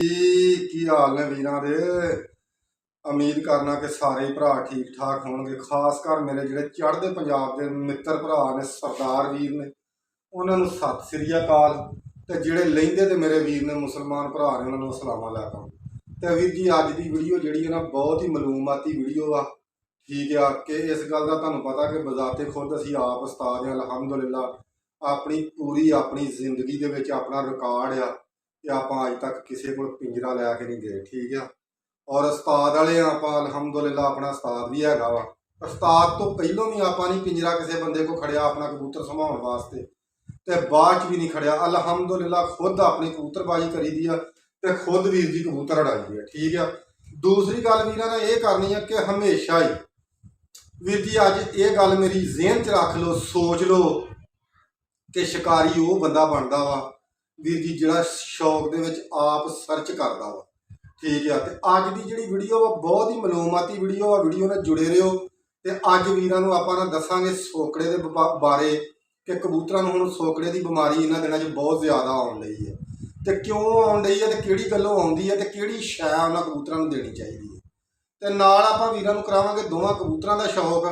ਕੀ ਹਾਲ ਨੇ ਵੀਰਾਂ ਦੇ। ਉਮੀਦ ਕਰਨਾ ਕਿ ਸਾਰੇ ਭਰਾ ਠੀਕ ਠਾਕ ਹੋਣਗੇ। ਖਾਸ ਕਰ ਮੇਰੇ ਜਿਹੜੇ ਚੜ੍ਹਦੇ ਪੰਜਾਬ ਦੇ ਮਿੱਤਰ ਭਰਾ ਨੇ, ਸਰਦਾਰ ਵੀਰ ਨੇ, ਉਹਨਾਂ ਨੂੰ ਸਤਿ ਸ੍ਰੀ ਅਕਾਲ। ਤੇ ਜਿਹੜੇ ਲਹਿੰਦੇ ਤੇ ਮੇਰੇ ਵੀਰ ਨੇ, ਮੁਸਲਮਾਨ ਭਰਾ ਨੇ, ਉਹਨਾਂ ਨੂੰ ਅਸਲਾਮ ਅਲੈਕੁਮ। ਤੇ ਵੀਰ ਜੀ, ਅੱਜ ਦੀ ਵੀਡੀਓ ਜਿਹੜੀ ਹੈ ਨਾ, ਬਹੁਤ ਹੀ ਮਾਲੂਮਾਤੀ ਵੀਡੀਓ ਆ। ਠੀਕ ਆ ਕਿ ਇਸ ਗੱਲ ਦਾ ਤੁਹਾਨੂੰ ਪਤਾ ਕਿ ਬਜ਼ਾਤੇ ਖੁਦ ਅਸੀਂ ਆਪ ਉਸਤਾਦ ਹਾਂ, ਅਲਹਮਦੁਲਿਲਾ। ਆਪਣੀ ਜ਼ਿੰਦਗੀ ਦੇ ਵਿੱਚ ਆਪਣਾ ਰਿਕਾਰਡ ਆ ਕਿ ਆਪਾਂ ਅੱਜ ਤੱਕ ਕਿਸੇ ਕੋਲ ਪਿੰਜਰਾ ਲੈ ਕੇ ਨਹੀਂ ਗਏ। ਠੀਕ ਆ। ਔਰ ਉਸਤਾਦ ਵਾਲੇ ਆਪਾਂ ਅਲਹਮਦੁਲਿਲਾ, ਆਪਣਾ ਉਸਤਾਦ ਵੀ ਹੈਗਾ ਵਾ। ਉਸਤਾਦ ਤੋਂ ਪਹਿਲਾਂ ਵੀ ਆਪਾਂ ਨਹੀਂ ਪਿੰਜਰਾ ਕਿਸੇ ਬੰਦੇ ਕੋ ਖੜਿਆ ਆਪਣਾ ਕਬੂਤਰ ਸੰਭਾਉਣ ਵਾਸਤੇ, ਤੇ ਬਾਅਦ ਚ ਵੀ ਨਹੀਂ ਖੜਿਆ। ਅਲਹਮਦੁਲਿਲਾ ਖੁਦ ਆਪਣੀ ਕਬੂਤਰਬਾਜੀ ਕਰੀ ਦੀ ਆ ਤੇ ਖੁਦ ਵੀਰ ਜੀ ਕਬੂਤਰ ਉਡਾਈ ਆ। ਠੀਕ ਆ। ਦੂਸਰੀ ਗੱਲ ਵੀਰਾਂ ਨੇ ਇਹ ਕਰਨੀ ਆ ਕਿ ਹਮੇਸ਼ਾ ਹੀ ਵੀਰ ਜੀ, ਅੱਜ ਇਹ ਗੱਲ ਮੇਰੀ ਜ਼ਿਹਨ 'ਚ ਰੱਖ ਲਓ, ਸੋਚ ਲਓ ਕਿ ਸ਼ਿਕਾਰੀ ਉਹ ਬੰਦਾ ਬਣਦਾ ਵਾ ਵੀਰ ਜੀ ਜਿਹੜਾ ਸ਼ੌਕ ਦੇ ਵਿੱਚ ਆਪ ਸਰਚ ਕਰਦਾ ਵਾ। ਠੀਕ ਆ। ਤੇ ਅੱਜ ਦੀ ਜਿਹੜੀ ਵੀਡੀਓ ਆ ਬਹੁਤ ਹੀ ਮਾਲੂਮਾਤੀ ਵੀਡੀਓ ਆ। ਵੀਡੀਓ ਨਾਲ ਜੁੜੇ ਰਹੋ। ਤੇ ਅੱਜ ਵੀਰਾਂ ਨੂੰ ਆਪਾਂ ਨਾ ਦੱਸਾਂਗੇ ਸੋਕੜੇ ਦੇ ਬਾਰੇ ਕਿ ਕਬੂਤਰਾਂ ਨੂੰ ਹੁਣ ਸੋਕੜੇ ਦੀ ਬਿਮਾਰੀ ਇਹਨਾਂ ਦਿਨਾਂ 'ਚ ਬਹੁਤ ਜ਼ਿਆਦਾ ਆਉਣ ਲਈ ਹੈ। ਤੇ ਕਿਉਂ ਆਉਣ ਲਈ ਹੈ ਤੇ ਕਿਹੜੀ ਗੱਲੋਂ ਆਉਂਦੀ ਹੈ ਤੇ ਕਿਹੜੀ ਸ਼ੈ ਉਹਨਾਂ ਕਬੂਤਰਾਂ ਨੂੰ ਦੇਣੀ ਚਾਹੀਦੀ ਹੈ। ਤੇ ਨਾਲ ਆਪਾਂ ਵੀਰਾਂ ਨੂੰ ਕਰਾਵਾਂਗੇ ਦੋਵਾਂ ਕਬੂਤਰਾਂ ਦਾ ਸ਼ੌਕ,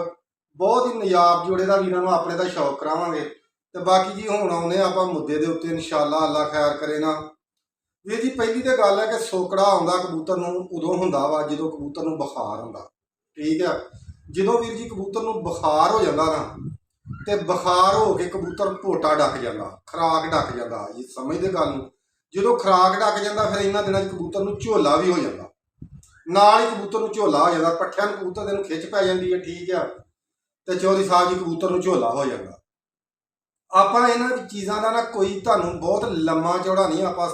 ਬਹੁਤ ਹੀ ਨਯਾਬ ਜੋੜੇ ਦਾ ਵੀਰਾਂ ਨੂੰ ਆਪਣੇ ਦਾ ਸ਼ੌਕ ਕਰਾਵਾਂਗੇ। ਤੇ ਬਾਕੀ ਜੀ ਹੁਣ ਆਉਂਦੇ ਆਪਾਂ ਮੁੱਦੇ ਦੇ ਉੱਤੇ, ਇਨਸ਼ਾਅੱਲਾ ਅੱਲਾ ਖੈਰ ਕਰੇ ਨਾ। ਵੀਰ ਜੀ, ਪਹਿਲੀ ਤਾਂ ਗੱਲ ਹੈ ਕਿ ਸੋਕੜਾ ਆਉਂਦਾ ਕਬੂਤਰ ਨੂੰ ਉਦੋਂ ਹੁੰਦਾ ਵਾ ਜਦੋਂ ਕਬੂਤਰ ਨੂੰ ਬੁਖਾਰ ਹੁੰਦਾ। ਠੀਕ ਆ। ਜਦੋਂ ਵੀਰ ਜੀ ਕਬੂਤਰ ਨੂੰ ਬੁਖਾਰ ਹੋ ਜਾਂਦਾ ਨਾ, ਤੇ ਬੁਖਾਰ ਹੋ ਕੇ ਕਬੂਤਰ ਭੋਟਾ ਡੱਕ ਜਾਂਦਾ, ਖਰਾਕ ਡੱਕ ਜਾਂਦਾ। ਇਹ ਸਮਝਦੇ ਗੱਲ ਨੂੰ। ਜਦੋਂ ਖਰਾਕ ਡੱਕ ਜਾਂਦਾ ਫਿਰ ਇਹਨਾਂ ਦਿਨਾਂ 'ਚ ਕਬੂਤਰ ਨੂੰ ਝੋਲਾ ਵੀ ਹੋ ਜਾਂਦਾ, ਨਾਲ ਹੀ ਕਬੂਤਰ ਨੂੰ ਝੋਲਾ ਹੋ ਜਾਂਦਾ। ਪੱਠਿਆਂ ਨੂੰ ਕਬੂਤਰ ਦੇ ਨੂੰ ਖਿੱਚ ਪੈ ਜਾਂਦੀ ਹੈ। ਠੀਕ ਆ। ਤੇ ਚੌਧਰੀ ਸਾਹਿਬ ਜੀ ਕਬੂਤਰ ਨੂੰ ਝੋਲਾ ਹੋ ਜਾਂਦਾ। ਆਪਾਂ ਇਹਨਾਂ ਚੀਜ਼ਾਂ ਦਾ ਨਾ ਕੋਈ ਤੁਹਾਨੂੰ ਬਹੁਤ ਲੰਮਾ ਚੌੜਾ ਨਹੀਂ ਆਪਾਂ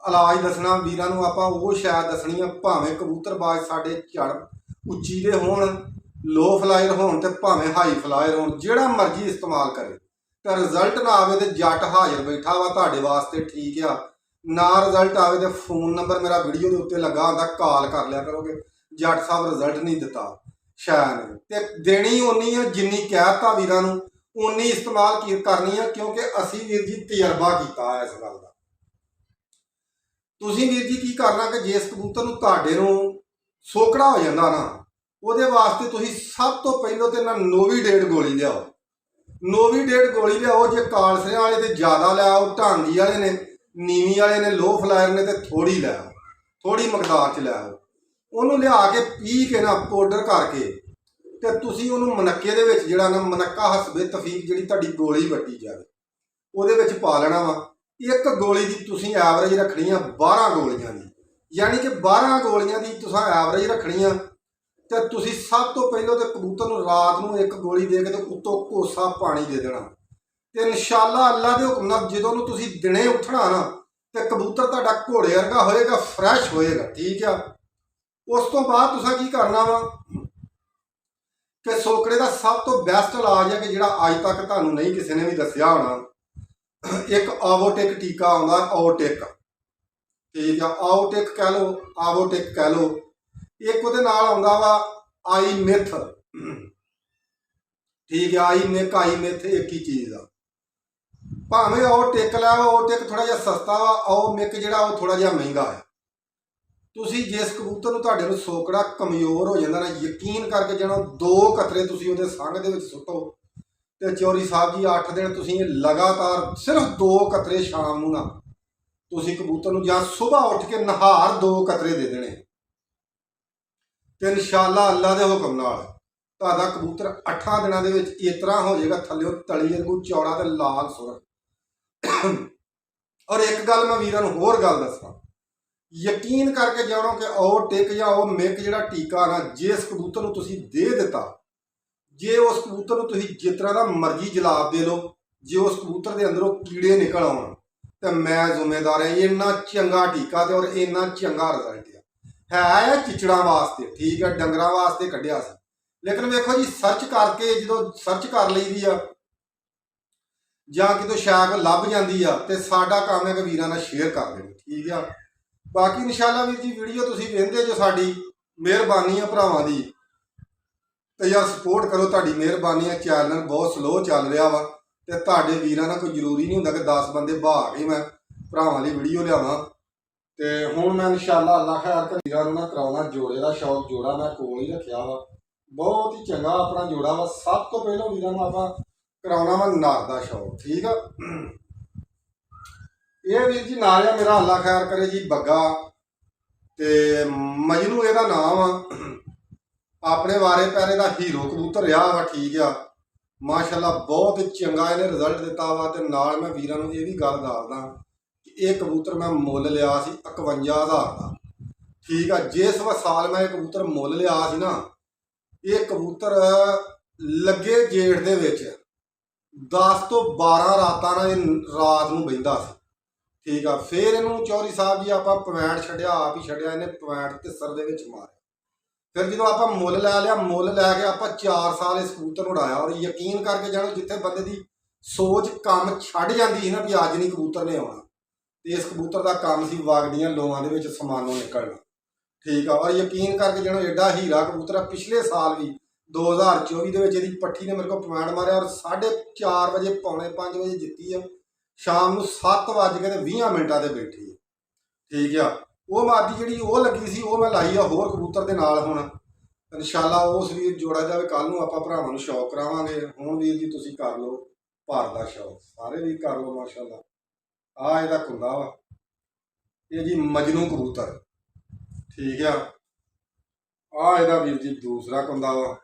ਇਲਾਜ ਦੱਸਣਾ ਵੀਰਾਂ ਨੂੰ। ਆਪਾਂ ਉਹ ਸ਼ਾਇਦ ਦੱਸਣੀ ਆ, ਭਾਵੇਂ ਕਬੂਤਰਬਾਜ਼ ਸਾਡੇ ਝੜ ਉੱਚੀ ਦੇ ਹੋਣ, ਲੋ ਫਲਾਇਰ ਹੋਣ, ਤੇ ਭਾਵੇਂ ਹਾਈ ਫਲਾਇਰ ਹੋਣ, ਜਿਹੜਾ ਮਰਜ਼ੀ ਇਸਤੇਮਾਲ ਕਰੇ ਤਾਂ ਰਿਜ਼ਲਟ ਨਾ ਆਵੇ ਤੇ ਜੱਟ ਹਾਜ਼ਰ ਬੈਠਾ ਵਾ ਤੁਹਾਡੇ ਵਾਸਤੇ। ਠੀਕ ਆ। ਨਾ ਰਿਜ਼ਲਟ ਆਵੇ ਤੇ ਫੋਨ ਨੰਬਰ ਮੇਰਾ ਵੀਡੀਓ ਦੇ ਉੱਤੇ ਲੱਗਾ ਹੁੰਦਾ, ਕਾਲ ਕਰ ਲਿਆ ਕਰੋਗੇ। ਜੱਟ ਸਾਹਿਬ ਰਿਜ਼ਲਟ ਨਹੀਂ ਦਿੱਤਾ ਸ਼ਾਇਦ, ਤੇ ਦੇਣੀ ਓਨੀ ਆ ਜਿੰਨੀ ਕਹਿਤਾ ਵੀਰਾਂ ਨੂੰ, ਓਨੀ ਇਸਤੇਮਾਲ ਕਰਨੀ ਆ, ਕਿਉਂਕਿ ਅਸੀਂ ਵੀਰ ਜੀ ਤਜਰਬਾ ਕੀਤਾ ਇਸ ਗੱਲ ਦਾ। ਤੁਸੀਂ ਵੀਰ ਜੀ ਕੀ ਕਰਨਾ ਕਿ ਜਿਸ ਕਬੂਤਰ ਨੂੰ ਤੁਹਾਡੇ ਨੂੰ ਸੋਕੜਾ ਹੋ ਜਾਂਦਾ ਨਾ, ਉਹਦੇ ਵਾਸਤੇ ਤੁਸੀਂ ਸਭ ਤੋਂ ਪਹਿਲਾਂ ਤੇ ਨਾ ਨੋਵੀਡੇਡ ਗੋਲੀ ਲਿਆਓ। ਨੋਵੀਡੇਡ ਗੋਲੀ ਲਿਆਓ। ਜੇ ਕਾਲਸਰਿਆਂ ਵਾਲੇ ਤੇ ਜ਼ਿਆਦਾ ਲਿਆਓ, ਢਾਂਗੀ ਵਾਲੇ ਨੇ, ਨੀਵੀਂ ਵਾਲੇ ਨੇ, ਲੋ ਫਲਾਇਰ ਨੇ, ਤੇ ਥੋੜੀ ਲਿਆਓ, ਥੋੜੀ ਮਕਦਾਰ 'ਚ ਲਿਆਓ। ਉਹਨੂੰ ਲਿਆ ਕੇ ਪੀ ਕੇ ਨਾ ਪਾਊਡਰ ਕਰਕੇ, ਤੇ ਤੁਸੀਂ ਉਹਨੂੰ ਮਨੱਕੇ ਦੇ ਵਿੱਚ ਜਿਹੜਾ ਨਾ ਮਨੱਕਾ ਹਸਬੇ ਤਫੀਕ ਜਿਹੜੀ ਤੁਹਾਡੀ ਗੋਲੀ ਵੱਟੀ ਜਾਵੇ ਉਹਦੇ ਵਿੱਚ ਪਾ ਲੈਣਾ ਵਾ। ਇੱਕ ਗੋਲੀ ਦੀ ਤੁਸੀਂ ਐਵਰੇਜ ਰੱਖਣੀ ਆ 12 ਗੋਲੀਆਂ ਦੀ, ਯਾਨੀ ਕਿ 12 ਗੋਲੀਆਂ ਦੀ ਤੁਸੀਂ ਐਵਰੇਜ ਰੱਖਣੀ ਆ। ਤੇ ਤੁਸੀਂ ਸਭ ਤੋਂ ਪਹਿਲਾਂ ਤੇ ਕਬੂਤਰ ਨੂੰ ਰਾਤ ਨੂੰ ਇੱਕ ਗੋਲੀ ਦੇ ਕੇ ਤੇ ਉੱਤੋਂ ਕੋਸਾ ਪਾਣੀ ਦੇ ਦੇਣਾ। ਤੇ ਇਨਸ਼ਾਅੱਲਾ ਅੱਲਾ ਦੇ ਹੁਕਮ ਨਾਲ ਜਦੋਂ ਨੂੰ ਤੁਸੀਂ ਦਿਨੇ ਉੱਠਣਾ ਨਾ, ਤੇ ਕਬੂਤਰ ਤੁਹਾਡਾ ਘੋੜੇ ਵਰਗਾ ਹੋਏਗਾ, ਫਰੈਸ਼ ਹੋਏਗਾ। ਠੀਕ ਆ। ਉਸ ਤੋਂ ਬਾਅਦ ਤੁਸੀਂ ਕੀ ਕਰਨਾ ਵਾ ਕਿ ਸੋਕੜੇ ਦਾ ਸਭ ਤੋਂ ਬੈਸਟ ਇਲਾਜ ਹੈ ਕਿ ਜਿਹੜਾ ਅੱਜ ਤੱਕ ਤੁਹਾਨੂੰ ਨਹੀਂ ਕਿਸੇ ਨੇ ਵੀ ਦੱਸਿਆ ਹੋਣਾ, ਇੱਕ ਆਵੋਟਿਕ ਟੀਕਾ ਆਉਂਦਾ, ਆਵੋਟਿਕ। ਠੀਕ ਆ। ਆਵੋਟਿਕ ਕਹਿ ਲਓ, ਆਵੋਟਿਕ ਕਹਿ ਲਓ। ਇੱਕ ਉਹਦੇ ਨਾਲ ਆਉਂਦਾ ਵਾ ਆਈ ਮਿਥ। ਠੀਕ ਆ। ਆਈ ਮਿਥ ਇੱਕ ਹੀ ਚੀਜ਼ ਆ। ਭਾਵੇਂ ਉਹ ਟਿਕ ਲੈ, ਉਹ ਟਿਕ ਥੋੜਾ ਜਿਹਾ ਸਸਤਾ ਵਾ, ਉਹ ਮਿਕ ਜਿਹੜਾ ਉਹ ਥੋੜਾ ਜਿਹਾ ਮਹਿੰਗਾ ਹੈ। ਤੁਸੀਂ ਜਿਸ ਕਬੂਤਰ ਨੂੰ ਤੁਹਾਡੇ ਨੂੰ ਸੋਕੜਾ ਕਮਜ਼ੋਰ ਹੋ ਜਾਂਦਾ ਨਾ, ਯਕੀਨ ਕਰਕੇ ਜਿਹੜਾ 2 ਕਤਰੇ ਤੁਸੀਂ ਉਹਦੇ ਸੰਘ ਦੇ ਵਿੱਚ ਸੁੱਟੋ, ਤੇ ਚੌਧਰੀ ਸਾਹਿਬ ਜੀ 8 ਦਿਨ ਤੁਸੀਂ ਲਗਾਤਾਰ ਸਿਰਫ 2 ਕਤਰੇ ਸ਼ਾਮ ਨੂੰ ਨਾ ਤੁਸੀਂ ਕਬੂਤਰ ਨੂੰ, ਜਾਂ ਸੁਬਾਹ ਉੱਠ ਕੇ ਨਹਾਰ 2 ਕਤਰੇ ਦੇ ਦੇਣੇ, ਤੇ ਇਨਸ਼ਾਅੱਲਾ ਅੱਲਾ ਦੇ ਹੁਕਮ ਨਾਲ ਤੁਹਾਡਾ ਕਬੂਤਰ 8 ਦਿਨਾਂ ਦੇ ਵਿੱਚ ਇਸ ਤਰ੍ਹਾਂ ਹੋ ਜਾਏਗਾ, ਥੱਲਿਓ ਤਲੀ ਵਾਂਗੂ ਚੌੜਾ ਤੇ ਲਾਲ ਸੁਰ। ਔਰ ਇੱਕ ਗੱਲ ਮੈਂ ਵੀਰਾਂ ਨੂੰ ਹੋਰ ਗੱਲ ਦੱਸਾਂ, ਯਕੀਨ ਕਰਕੇ ਜਾਣੋ ਕਿ ਉਹ ਟਿਕ ਜਾਂ ਉਹ ਮਿਕ ਜਿਹੜਾ ਟੀਕਾ ਨਾ, ਜਿਸ ਕਬੂਤਰ ਨੂੰ ਤੁਸੀਂ ਦੇ ਦਿੱਤਾ, ਜੇ ਉਸ ਕਬੂਤਰ ਨੂੰ ਤੁਸੀਂ ਜਿਸ ਤਰ੍ਹਾਂ ਦਾ ਮਰਜ਼ੀ ਜਲਾਬ ਦੇ ਲਓ, ਜੇ ਉਸ ਕਬੂਤਰ ਦੇ ਅੰਦਰੋਂ ਕੀੜੇ ਨਿਕਲ ਆਉਣ, ਤੇ ਮੈਂ ਜ਼ਿੰਮੇਦਾਰ ਹਾਂ। ਇੰਨਾ ਚੰਗਾ ਟੀਕਾ ਤੇ ਔਰ ਇੰਨਾ ਚੰਗਾ ਰਿਜ਼ਲਟ ਹੈ ਚਿਚੜਾਂ ਵਾਸਤੇ। ਠੀਕ ਹੈ। ਡੰਗਰਾਂ ਵਾਸਤੇ ਕੱਢਿਆ ਸੀ, ਲੇਕਿਨ ਵੇਖੋ ਜੀ ਸਰਚ ਕਰਕੇ ਜਦੋਂ ਸਰਚ ਕਰ ਲਈਦੀ ਆ ਜਾਂ ਕਿਤੋਂ ਸ਼ਾਇਦ ਲੱਭ ਜਾਂਦੀ ਆ, ਤੇ ਸਾਡਾ ਕੰਮ ਹੈ ਕਿ ਵੀਰਾਂ ਨਾਲ ਸ਼ੇਅਰ ਕਰ ਦੇਣੀ। ਠੀਕ ਆ। ਬਾਕੀ ਇਨਸ਼ਾਅੱਲਾ ਵੀਰ ਜੀ ਵੀਡੀਓ ਤੁਸੀਂ ਵੇਖਦੇ ਜੋ, ਸਾਡੀ ਮਿਹਰਬਾਨੀ ਆ ਭਰਾਵਾਂ ਦੀ, ਤੇ ਯਾਰ ਸਪੋਰਟ ਕਰੋ, ਤੁਹਾਡੀ ਮਿਹਰਬਾਨੀ ਆ। ਚੈਨਲ ਬਹੁਤ ਸਲੋ ਚੱਲ ਰਿਹਾ ਵਾ, ਤੇ ਤੁਹਾਡੇ ਵੀਰਾਂ ਨਾਲ ਕੋਈ ਜ਼ਰੂਰੀ ਨਹੀਂ ਹੁੰਦਾ ਕਿ 10 ਬੰਦੇ ਬਹਾ ਕੇ ਮੈਂ ਭਰਾਵਾਂ ਲਈ ਵੀਡੀਓ ਲਿਆਵਾਂ। ਤੇ ਹੁਣ ਮੈਂ ਇਨਸ਼ਾਅੱਲਾ ਅੱਲਾ ਖੈਰ ਕਰ ਵੀਰਾਂ ਨੂੰ ਨਾ ਕਰਾਉਣਾ ਜੋੜੇ ਦਾ ਸ਼ੌਕ। ਜੋੜਾ ਮੈਂ ਕੋਲ ਹੀ ਰੱਖਿਆ ਵਾ, ਬਹੁਤ ਹੀ ਚੰਗਾ ਆਪਣਾ ਜੋੜਾ ਵਾ। ਸਭ ਤੋਂ ਪਹਿਲਾਂ ਵੀਰਾਂ ਨੂੰ ਆਪਾਂ ਕਰਾਉਣਾ ਵਾ ਨਰ ਦਾ ਸ਼ੌਕ, ਠੀਕ ਆ। ਇਹ ਵੀਰ ਜੀ ਨਾਲ ਆ ਮੇਰਾ, ਅੱਲਾ ਖੈਰ ਕਰੇ ਜੀ, ਬੱਗਾ ਤੇ ਮਜਨੂ ਇਹਦਾ ਨਾਮ ਆ। ਆਪਣੇ ਵਾਰੇ ਪੈਰੇ ਦਾ ਹੀਰੋ ਕਬੂਤਰ ਰਿਹਾ ਵਾ, ਠੀਕ ਆ। ਮਾਸ਼ਾਅੱਲਾ ਬਹੁਤ ਚੰਗਾ ਇਹਨੇ ਰਿਜ਼ਲਟ ਦਿੱਤਾ ਵਾ। ਤੇ ਨਾਲ ਮੈਂ ਵੀਰਾਂ ਨੂੰ ਇਹ ਵੀ ਗੱਲ ਦੱਸਦਾ ਕਿ ਇਹ ਕਬੂਤਰ ਮੈਂ ਮੁੱਲ ਲਿਆ ਸੀ 51,000 ਦਾ, ਠੀਕ ਆ। ਜਿਸ ਸਾਲ ਮੈਂ ਇਹ ਕਬੂਤਰ ਮੁੱਲ ਲਿਆ ਸੀ ਨਾ, ਇਹ ਕਬੂਤਰ ਲੱਗੇ ਜੇਠ ਦੇ ਵਿੱਚ 10 ਤੋਂ 12 ਰਾਤਾਂ ਨਾਲ ਰਾਤ ਨੂੰ ਬਹਿੰਦਾ ਸੀ, ਠੀਕ ਆ। ਫਿਰ ਇਹਨੂੰ ਚੌਧਰੀ ਸਾਹਿਬ ਜੀ ਆਪਾਂ ਪੁਆਇੰਟ ਛੱਡਿਆ, ਆਪ ਹੀ ਛੱਡਿਆ ਇਹਨੇ ਪੁਆਇੰਟ ਤਿਸਰ ਦੇ ਵਿੱਚ ਮਾਰਿਆ। ਫਿਰ ਜਦੋਂ ਆਪਾਂ ਮੁੱਲ ਲੈ ਲਿਆ, ਮੁੱਲ ਲੈ ਕੇ ਆਪਾਂ 4 ਸਾਲ ਇਸ ਕਬੂਤਰ ਨੂੰ ਉਡਾਇਆ। ਔਰ ਯਕੀਨ ਕਰਕੇ ਜਾਣੋ, ਜਿੱਥੇ ਬੰਦੇ ਦੀ ਸੋਚ ਕੰਮ ਛੱਡ ਜਾਂਦੀ ਸੀ ਨਾ ਵੀ ਅੱਜ ਨਹੀਂ ਕਬੂਤਰ ਨੇ ਆਉਣਾ, ਤੇ ਇਸ ਕਬੂਤਰ ਦਾ ਕੰਮ ਸੀ ਵਗਦੀਆਂ ਲੋਆਂ ਦੇ ਵਿੱਚ ਸਮਾਨੋਂ ਨਿਕਲਣਾ, ਠੀਕ ਆ। ਔਰ ਯਕੀਨ ਕਰਕੇ ਜਾਣੋ, ਐਡਾ ਹੀਰਾ ਕਬੂਤਰ ਆ। ਪਿਛਲੇ ਸਾਲ ਵੀ 2024 ਦੇ ਵਿੱਚ ਇਹਦੀ ਪੱਠੀ ਨੇ ਮੇਰੇ ਕੋਲ ਪੁਆਇੰਟ ਮਾਰਿਆ ਔਰ 4:30 ਵਜੇ ਪੌਣੇ 5 ਵਜੇ ਜਿੱਤੀ ਆ। ਸ਼ਾਮ ਨੂੰ 7:20 ਤੇ ਬੈਠੀ ਹੈ, ਠੀਕ ਆ। ਉਹ ਮਾਦੀ ਜਿਹੜੀ ਉਹ ਲੱਗੀ ਸੀ, ਉਹ ਮੈਂ ਲਾਈ ਆ ਹੋਰ ਕਬੂਤਰ ਦੇ ਨਾਲ। ਹੁਣ ਇਨਸ਼ਾਅੱਲਾ ਉਸ ਵੀਰ ਜੋੜਾ ਜਾਵੇ, ਕੱਲ ਨੂੰ ਆਪਾਂ ਭਰਾਵਾਂ ਨੂੰ ਸ਼ੌਕ ਕਰਾਵਾਂਗੇ। ਹੁਣ ਵੀਰ ਜੀ ਤੁਸੀਂ ਕਰ ਲਓ ਭਾਰ ਦਾ ਸ਼ੌਕ, ਸਾਰੇ ਵੀ ਕਰ ਲਓ ਮਾਸ਼ਾਅੱਲਾ। ਆ ਇਹਦਾ ਕੁੰਦਾ ਵਾ, ਇਹ ਜੀ ਮਜਨੂ ਕਬੂਤਰ, ਠੀਕ ਆ। ਆ ਇਹਦਾ ਵੀਰ ਜੀ ਦੂਸਰਾ ਕੁੰਦਾ ਵਾ।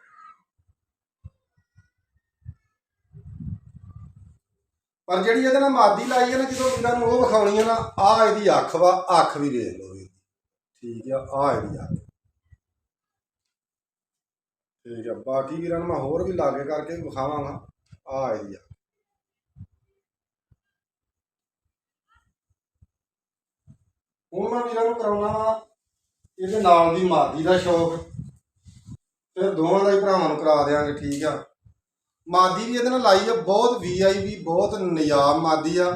ਪਰ ਜਿਹੜੀ ਇਹਦੇ ਨਾਲ ਮਾਦੀ ਲਾਈ ਹੈ ਨਾ, ਜਦੋਂ ਵੀਰਾਂ ਨੂੰ ਉਹ ਵਿਖਾਉਣੀ ਹੈ ਨਾ, ਆ ਇਹਦੀ ਅੱਖ ਵਾ, ਅੱਖ ਵੀ ਵੇਖ ਲਓ ਵੀਰ, ਠੀਕ ਆ। ਆ ਇਹਦੀ ਅੱਖ, ਠੀਕ ਆ। ਬਾਕੀ ਵੀਰਾਂ ਨੂੰ ਮੈਂ ਹੋਰ ਵੀ ਲਾਗੇ ਕਰਕੇ ਵਿਖਾਵਾਂਗਾ। ਆ ਇਹਦੀ ਅੱਖ, ਹੁਣ ਮੈਂ ਵੀਰਾਂ ਨੂੰ ਕਰਾਉਣਾ ਵਾ ਇਹਦੇ ਨਾਲ ਦੀ ਮਾਦੀ ਦਾ ਸ਼ੌਕ। ਫਿਰ ਦੋਵਾਂ ਦਾ ਹੀ ਭਰਾਵਾਂ ਨੂੰ ਕਰਾ ਦਿਆਂਗੇ, ਠੀਕ ਆ। ਮਾਦੀ ਵੀ ਇਹਦੇ ਨਾਲ ਲਾਈ ਆ, ਬਹੁਤ VIP, ਬਹੁਤ ਨਜਾਬ ਮਾਦੀ ਆ।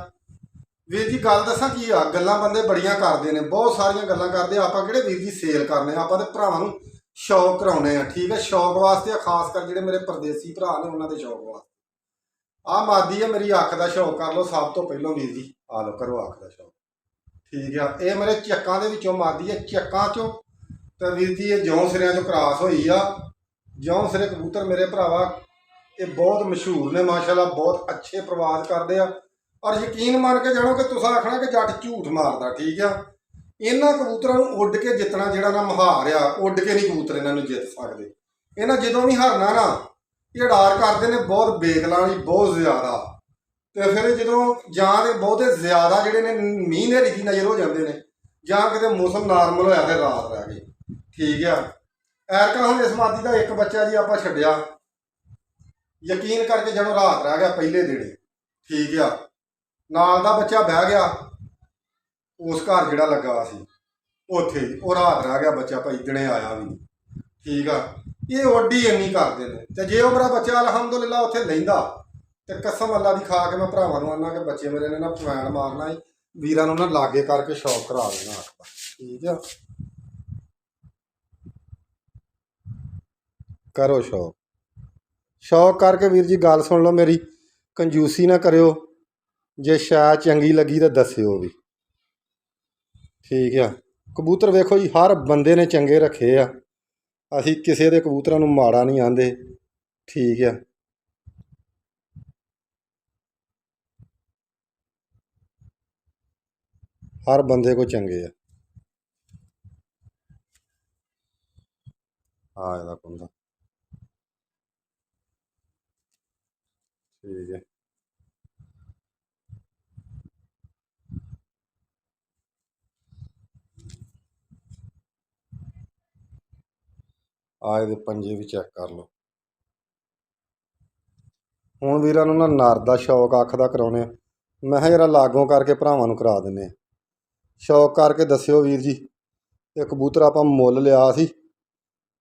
ਵੀਰ ਜੀ ਗੱਲ ਦੱਸਾਂ ਕੀ ਆ, ਗੱਲਾਂ ਬੰਦੇ ਬੜੀਆਂ ਕਰਦੇ ਨੇ, ਬਹੁਤ ਸਾਰੀਆਂ ਗੱਲਾਂ ਕਰਦੇ ਆ। ਆਪਾਂ ਕਿਹੜੇ ਵੀਰ ਜੀ ਸੇਲ ਕਰਨੇ ਆ, ਆਪਾਂ ਤੇ ਭਰਾਵਾਂ ਨੂੰ ਸ਼ੌਕ ਕਰਾਉਣੇ ਆ, ਠੀਕ ਹੈ। ਸ਼ੌਕ ਵਾਸਤੇ ਆ, ਖਾਸ ਕਰ ਜਿਹੜੇ ਮੇਰੇ ਪਰਦੇਸੀ ਭਰਾ ਨੇ ਉਹਨਾਂ ਦੇ ਸ਼ੌਕ ਵਾਸਤੇ। ਆ ਮਾਦੀ ਆ ਮੇਰੀ, ਅੱਖ ਦਾ ਸ਼ੌਕ ਕਰ ਲਓ ਸਭ ਤੋਂ ਪਹਿਲਾਂ ਵੀਰ ਜੀ। ਆ ਲਓ, ਕਰੋ ਅੱਖ ਦਾ ਸ਼ੌਕ, ਠੀਕ ਆ। ਇਹ ਮੇਰੇ ਚੱਕਾਂ ਦੇ ਵਿੱਚੋਂ ਮਾਦੀ ਹੈ, ਚੱਕਾਂ ਚੋਂ। ਤੇ ਵੀਰ ਜੀ ਇਹ ਜੌਂ ਸਿਰਿਆਂ ਚੋਂ ਕਰਾਸ ਹੋਈ ਆ। ਜੌਂ ਸਿਰੇ ਕਬੂਤਰ ਮੇਰੇ ਭਰਾਵਾ ਇਹ ਬਹੁਤ ਮਸ਼ਹੂਰ ਨੇ ਮਾਸ਼ਾਅੱਲਾ, ਬਹੁਤ ਅੱਛੇ ਪ੍ਰਵਾਜ਼ ਕਰਦੇ ਆ। ਔਰ ਯਕੀਨ ਮੰਨ ਕੇ ਜਾਣੋ ਕਿ ਤੁਸੀਂ ਆਖਣਾ ਕਿ ਜੱਟ ਝੂਠ ਮਾਰਦਾ, ਠੀਕ ਆ। ਇਹਨਾਂ ਕਬੂਤਰਾਂ ਨੂੰ ਉੱਡ ਕੇ ਜਿੱਤਣਾ ਜਿਹੜਾ ਨਾ ਮੁਹਾਰ ਆ, ਉੱਡ ਕੇ ਨਹੀਂ ਕਬੂਤਰ ਇਹਨਾਂ ਨੂੰ ਜਿੱਤ ਸਕਦੇ। ਇਹਨਾਂ ਜਦੋਂ ਵੀ ਹਾਰਨਾ ਨਾ, ਇਹ ਅਡਾਰ ਕਰਦੇ ਨੇ ਬਹੁਤ ਬੇਗਲਾਂ ਵਾਲੀ, ਬਹੁਤ ਜ਼ਿਆਦਾ। ਤੇ ਫਿਰ ਜਦੋਂ ਜਾਂ ਤੇ ਬਹੁਤੇ ਜ਼ਿਆਦਾ ਜਿਹੜੇ ਨੇ ਮੀਂਹ ਹਨੇਰੀ ਦੀ ਨਜ਼ਰ ਹੋ ਜਾਂਦੇ ਨੇ, ਜਾਂ ਕਿਤੇ ਮੌਸਮ ਨਾਰਮਲ ਹੋਇਆ ਤੇ ਰਾਤ ਰਹਿ ਗਈ, ਠੀਕ ਆ। ਐਰਕਾ ਹੁਣ ਇਸ ਮਾਦੀ ਦਾ ਇੱਕ ਬੱਚਾ ਜੀ ਆਪਾਂ ਛੱਡਿਆ, ਯਕੀਨ ਕਰਕੇ ਜਦੋਂ ਰਾਤ ਰਹਿ ਗਿਆ ਪਹਿਲੇ ਦਿਨ, ਠੀਕ ਆ। ਨਾਲ ਦਾ ਬੱਚਾ ਬਹਿ ਗਿਆ ਉਸ ਘਰ ਜਿਹੜਾ ਲੱਗਾ ਸੀ ਉੱਥੇ, ਉਹ ਰਾਤ ਰਹਿ ਗਿਆ ਬੱਚਾ, ਭਾਈ ਦਿਨੇ ਆਇਆ ਵੀ, ਠੀਕ ਆ। ਇਹ ਓਡੀ ਇੰਨੀ ਕਰਦੇ ਨੇ। ਤੇ ਜੇ ਉਹ ਮੇਰਾ ਬੱਚਾ ਅਲਹਮਦੁਲਿਲਾ ਉੱਥੇ ਲੈਂਦਾ, ਤੇ ਕਸਮ ਅੱਲਾ ਦੀ ਖਾ ਕੇ ਮੈਂ ਭਰਾਵਾਂ ਨੂੰ ਆਨਾ ਕਿ ਬੱਚੇ ਮੇਰੇ ਨੇ ਨਾ ਪੁਆਇੰਟ ਮਾਰਨਾ ਹੀ, ਵੀਰਾਂ ਨੂੰ ਨਾ ਲਾਗੇ ਕਰਕੇ ਸ਼ੌਕ ਕਰਾ ਦੇਣਾ, ਠੀਕ ਆ। ਕਰੋ ਸ਼ੌਕ, ਸ਼ੌਕ ਕਰਕੇ ਵੀਰ ਜੀ ਗੱਲ ਸੁਣ ਲਓ ਮੇਰੀ, ਕੰਜੂਸੀ ਨਾ ਕਰਿਓ। ਜੇ ਸ਼ਾਇਦ ਚੰਗੀ ਲੱਗੀ ਤਾਂ ਦੱਸਿਓ ਵੀ, ਠੀਕ ਆ। ਕਬੂਤਰ ਵੇਖੋ ਜੀ, ਹਰ ਬੰਦੇ ਨੇ ਚੰਗੇ ਰੱਖੇ ਆ, ਅਸੀਂ ਕਿਸੇ ਦੇ ਕਬੂਤਰਾਂ ਨੂੰ ਮਾੜਾ ਨਹੀਂ ਆਂਦੇ, ਠੀਕ ਆ। ਹਰ ਬੰਦੇ ਕੋ ਚੰਗੇ ਆ। ਆ ਇਹਦਾ ਕੁੰਦਾ, ਠੀਕ ਹੈ। ਆ ਇਹਦੇ ਪੰਜੇ ਵੀ ਚੈੱਕ ਕਰ ਲਓ। ਹੁਣ ਵੀਰਾਂ ਨੂੰ ਨਾ ਨਰ ਦਾ ਸ਼ੌਕ ਅੱਖ ਦਾ ਕਰਾਉਣੇ, ਮੈਂ ਕਿਹਾ ਜਰਾ ਲਾਗੋਂ ਕਰਕੇ ਭਰਾਵਾਂ ਨੂੰ ਕਰਾ ਦਿੰਦੇ ਆ। ਸ਼ੌਕ ਕਰਕੇ ਦੱਸਿਓ ਵੀਰ ਜੀ। ਇਹ ਕਬੂਤਰ ਆਪਾਂ ਮੁੱਲ ਲਿਆ ਸੀ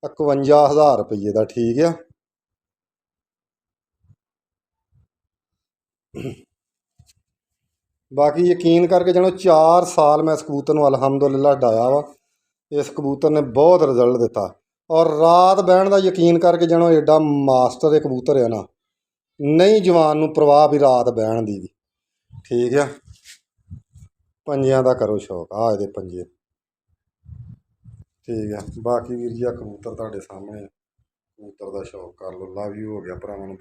51,000 ਰੁਪਏ ਦਾ, ਠੀਕ ਆ। ਬਾਕੀ ਯਕੀਨ ਕਰਕੇ ਜਾਣੋ, 4 ਸਾਲ ਮੈਂ ਇਸ ਕਬੂਤਰ ਨੂੰ ਅਲਹਮਦੁਲਿਲਾ ਡਾਇਆ ਵਾ। ਇਸ ਕਬੂਤਰ ਨੇ ਬਹੁਤ ਰਿਜ਼ਲਟ ਦਿੱਤਾ। ਔਰ ਰਾਤ ਬਹਿਣ ਦਾ ਯਕੀਨ ਕਰਕੇ ਜਾਣੋ, ਐਡਾ ਮਾਸਟਰ ਇਹ ਕਬੂਤਰ ਹੈ ਨਾ, ਨਹੀਂ ਜਵਾਨ ਨੂੰ ਪ੍ਰਵਾਹ ਵੀ ਰਾਤ ਬਹਿਣ ਦੀ ਵੀ, ਠੀਕ ਆ। ਪੰਜਿਆਂ ਦਾ ਕਰੋ ਸ਼ੌਕ ਆ ਇਹਦੇ ਪੰਜੇ। ਠੀਕ ਆ ਬਾਕੀ ਵੀਰ ਜੀ ਆ ਕਬੂਤਰ ਤੁਹਾਡੇ ਸਾਹਮਣੇ, ਕਬੂਤਰ ਦਾ ਸ਼ੌਕ ਕਰ ਲਓ। ਲਵ ਯੂ ਹੋ ਗਿਆ ਭਰਾਵਾਂ ਨੂੰ।